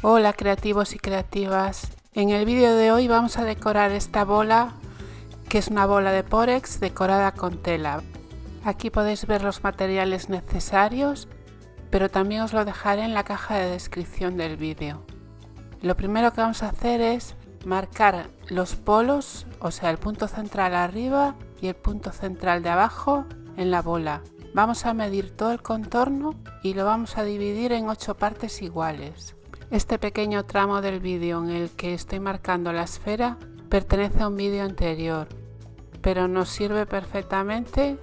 Hola creativos y creativas, en el vídeo de hoy vamos a decorar esta bola que es una bola de pórex decorada con tela. Aquí podéis ver los materiales necesarios, pero también os lo dejaré en la caja de descripción del vídeo. Lo primero que vamos a hacer es marcar los polos, o sea el punto central arriba y el punto central de abajo en la bola. Vamos a medir todo el contorno y lo vamos a dividir en 8 partes iguales. Este pequeño tramo del vídeo en el que estoy marcando la esfera pertenece a un vídeo anterior, pero nos sirve perfectamente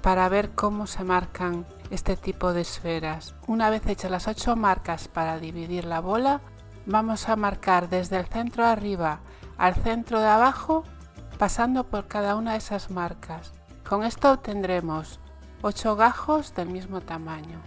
para ver cómo se marcan este tipo de esferas. Una vez hechas las 8 marcas para dividir la bola, vamos a marcar desde el centro de arriba al centro de abajo, pasando por cada una de esas marcas. Con esto obtendremos 8 gajos del mismo tamaño.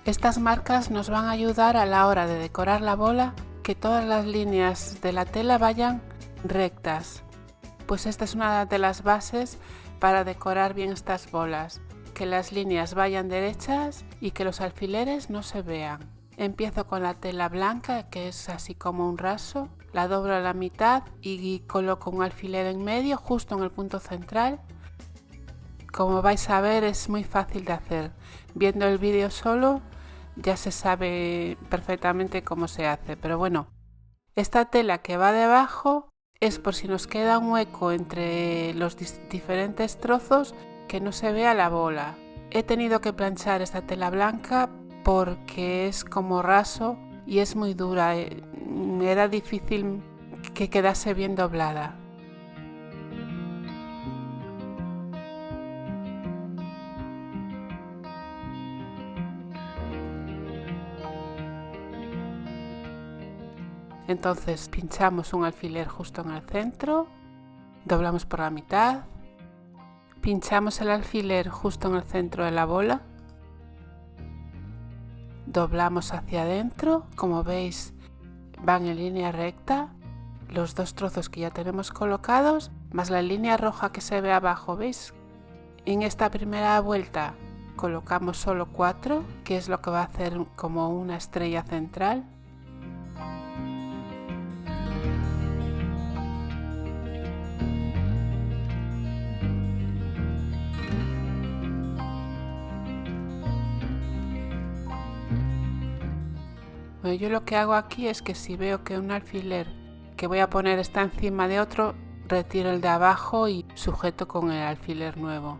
Estas marcas nos van a ayudar a la hora de decorar la bola, que todas las líneas de la tela vayan rectas, pues esta es una de las bases para decorar bien estas bolas, que las líneas vayan derechas y que los alfileres no se vean. Empiezo con la tela blanca, que es así como un raso, la doblo a la mitad y coloco un alfiler en medio justo en el punto central. Como vais a ver, es muy fácil de hacer. Viendo el vídeo solo ya se sabe perfectamente cómo se hace, pero bueno, esta tela que va debajo es por si nos queda un hueco entre los diferentes trozos que no se vea la bola. He tenido que planchar esta tela blanca porque es como raso y es muy dura, era difícil que quedase bien doblada. Entonces pinchamos un alfiler justo en el centro, doblamos por la mitad, pinchamos el alfiler justo en el centro de la bola, doblamos hacia adentro, como veis van en línea recta, los dos trozos que ya tenemos colocados, más la línea roja que se ve abajo, ¿veis? En esta primera vuelta colocamos solo 4, que es lo que va a hacer como una estrella central. Bueno, yo lo que hago aquí es que si veo que un alfiler que voy a poner está encima de otro, retiro el de abajo y sujeto con el alfiler nuevo.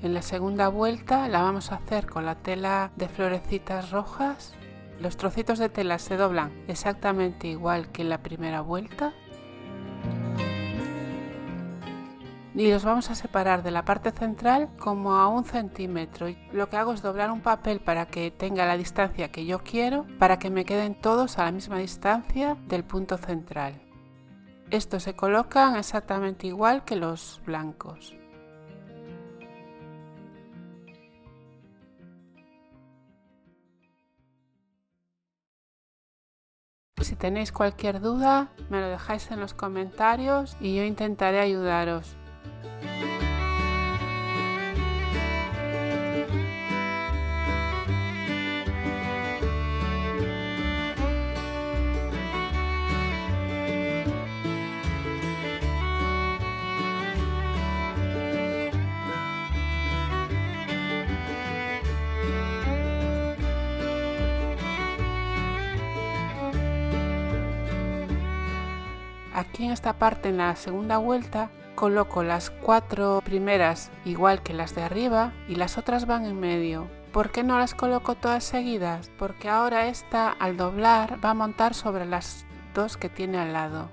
En la segunda vuelta la vamos a hacer con la tela de florecitas rojas. Los trocitos de tela se doblan exactamente igual que en la primera vuelta. Y los vamos a separar de la parte central como a 1 centímetro. Lo que hago es doblar un papel para que tenga la distancia que yo quiero, para que me queden todos a la misma distancia del punto central. Estos se colocan exactamente igual que los blancos. Si tenéis cualquier duda, me lo dejáis en los comentarios y yo intentaré ayudaros. Aquí en esta parte, en la segunda vuelta, coloco las 4 primeras igual que las de arriba y las otras van en medio. ¿Por qué no las coloco todas seguidas? Porque ahora esta, al doblar, va a montar sobre las 2 que tiene al lado.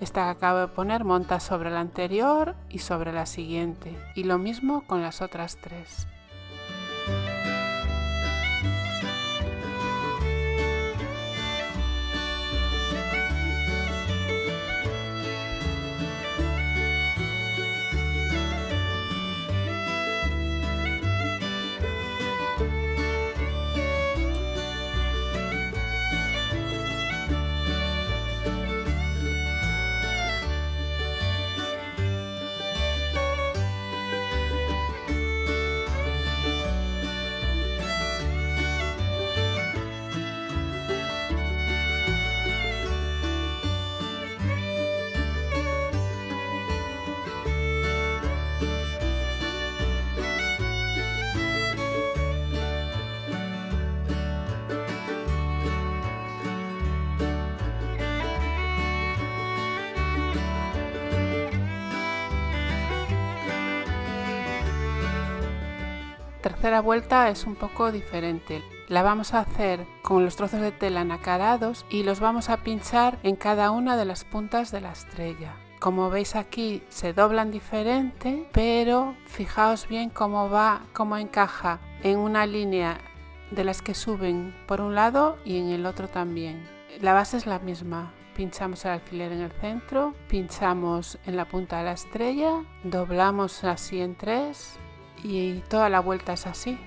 Esta que acabo de poner monta sobre la anterior y sobre la siguiente, y lo mismo con las otras 3. Tercera vuelta es un poco diferente. La vamos a hacer con los trozos de tela nacarados y los vamos a pinchar en cada una de las puntas de la estrella. Como veis aquí se doblan diferente, pero fijaos bien cómo encaja en una línea de las que suben por un lado y en el otro también. La base es la misma. Pinchamos el alfiler en el centro, pinchamos en la punta de la estrella, doblamos así en 3 y toda la vuelta es así.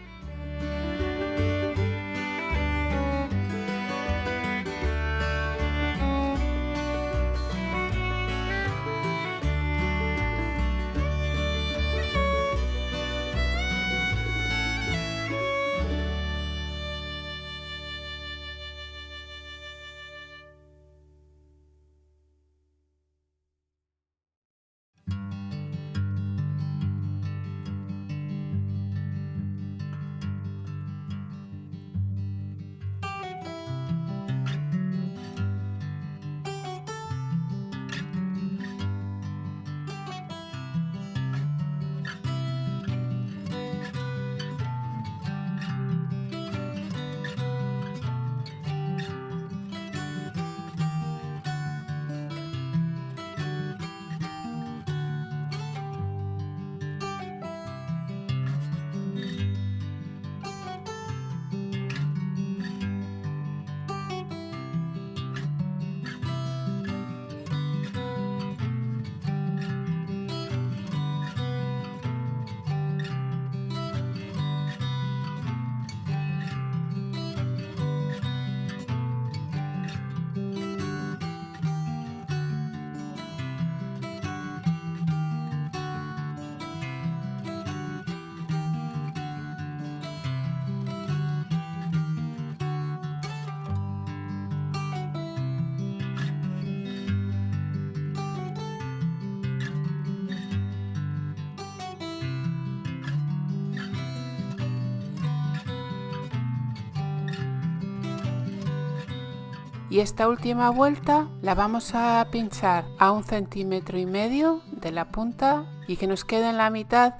Y esta última vuelta la vamos a pinchar a 1,5 centímetros de la punta y que nos quede en la mitad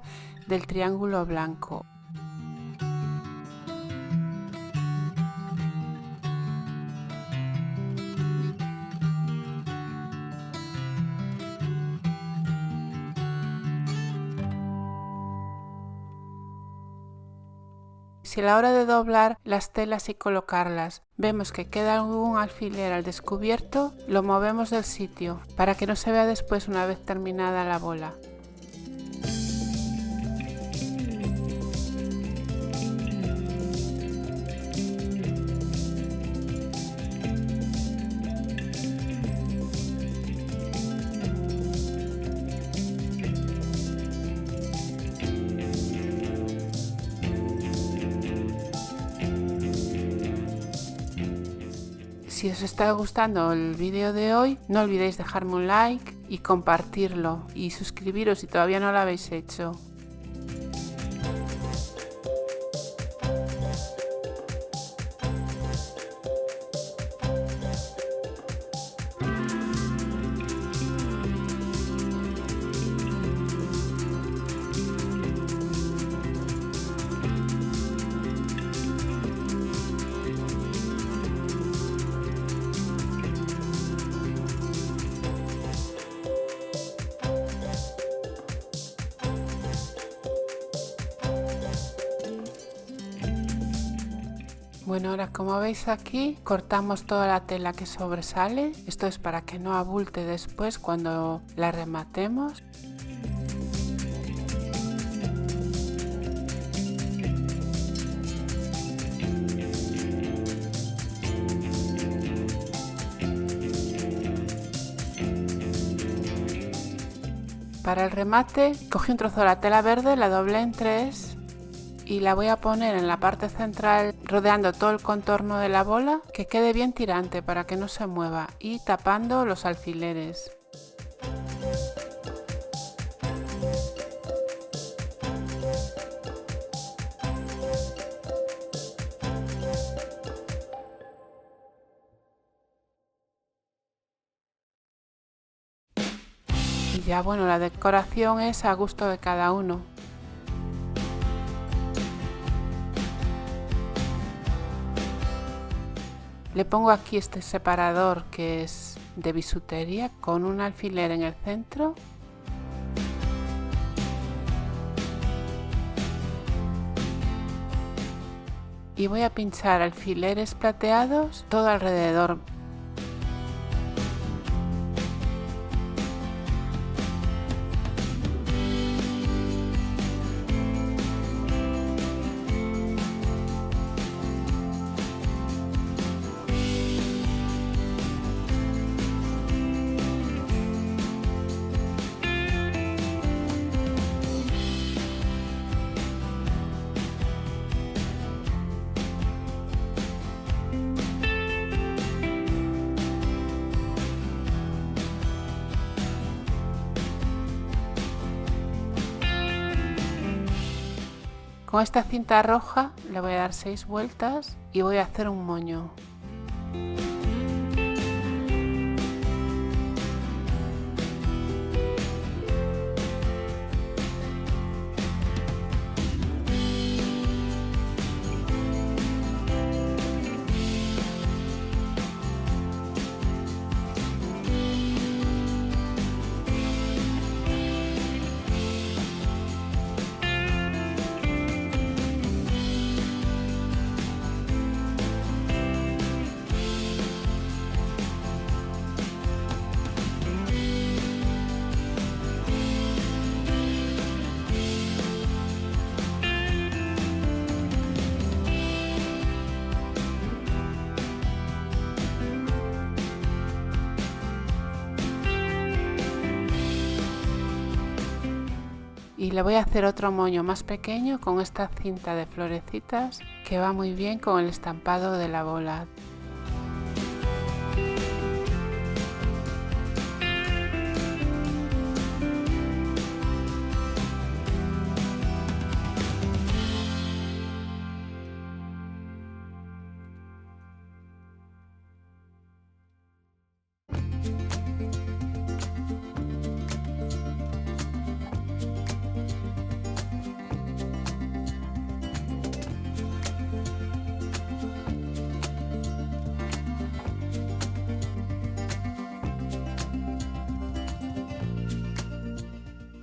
del triángulo blanco. Si a la hora de doblar las telas y colocarlas vemos que queda algún alfiler al descubierto, lo movemos del sitio para que no se vea después una vez terminada la bola. Si os está gustando el vídeo de hoy, no olvidéis dejarme un like y compartirlo y suscribiros si todavía no lo habéis hecho. Bueno, ahora como veis aquí cortamos toda la tela que sobresale. Esto es para que no abulte después cuando la rematemos. Para el remate cogí un trozo de la tela verde, la doblé en 3 y la voy a poner en la parte central rodeando todo el contorno de la bola, que quede bien tirante para que no se mueva y tapando los alfileres. Y ya bueno, la decoración es a gusto de cada uno. Le pongo aquí este separador que es de bisutería con un alfiler en el centro. Y voy a pinchar alfileres plateados todo alrededor. Con esta cinta roja le voy a dar 6 vueltas y voy a hacer un moño. Y le voy a hacer otro moño más pequeño con esta cinta de florecitas que va muy bien con el estampado de la bola.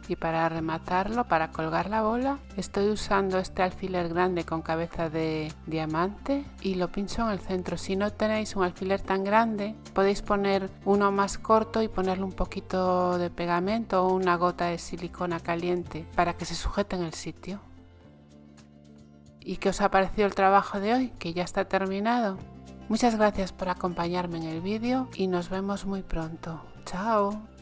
Y para rematarlo, para colgar la bola, estoy usando este alfiler grande con cabeza de diamante y lo pincho en el centro. Si no tenéis un alfiler tan grande, podéis poner uno más corto y ponerle un poquito de pegamento o una gota de silicona caliente para que se sujete en el sitio. ¿Y qué os ha parecido el trabajo de hoy? Que ya está terminado. Muchas gracias por acompañarme en el vídeo y nos vemos muy pronto. ¡Chao!